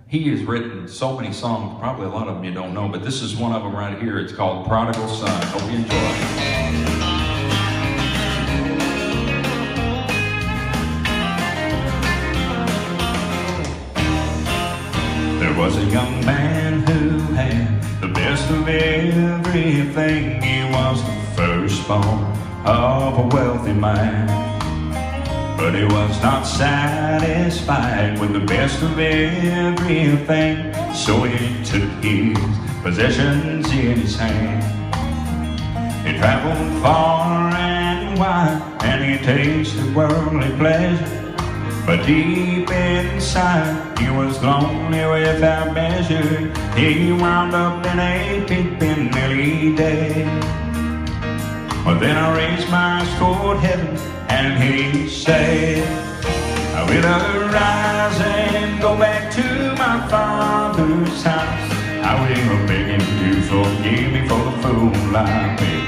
He has written so many songs, probably a lot of them you don't know, but this is one of them right here. It's called Prodigal Son. Hope you enjoy it. There was a young man who had the best of everything. He was the firstborn of a wealthy man. But he was not satisfied with the best of everything, so he took his possessions in his hand. He traveled far and wide, and he tasted worldly pleasure. But deep inside, he was lonely without measure. He wound up in a pit pen, nearly dead. But then I raised my eyes toward heaven, and he said, I will arise and go back to my father's house. I will beg him to forgive me for the fool I've been.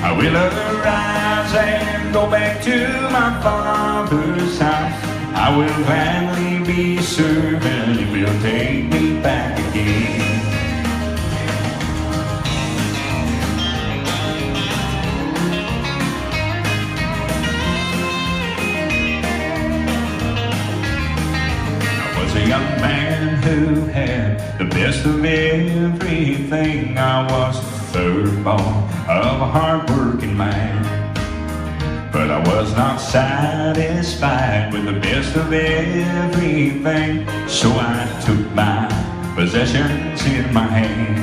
I will arise and go back to my father's house. I will gladly be served, and he will take me back again. A young man who had the best of everything. I was the third born of a hard-working man, but I was not satisfied with the best of everything, so I took my possessions in my hand.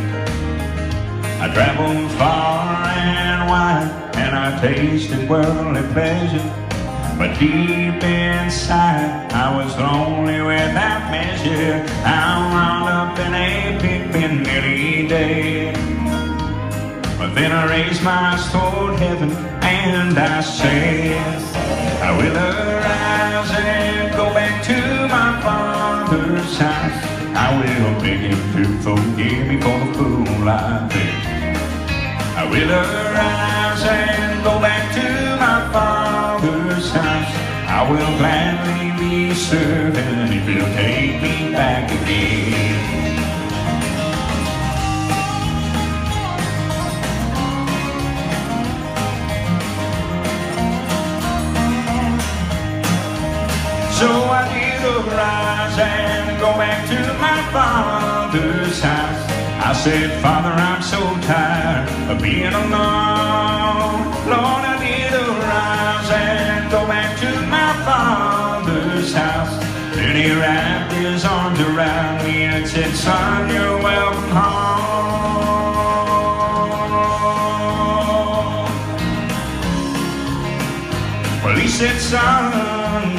I traveled far and wide, and I tasted worldly pleasure. But deep inside, I was lonely without measure. I wound up in a pit pen, nearly dead. But then I raised my eyes toward heaven, and I said, I will arise and go back to my father's house. I will beg him to forgive me for the fool I've been. I will arise and go back to my father's house. I will gladly be served, and he will take me back again. So I did arise and go back to my father's house. I said, Father, I'm so tired of being alone. Lord, I did arise and go back to my father's house. Then he wrapped his arms around me and said, Son, you're welcome home. Well, he said, Son,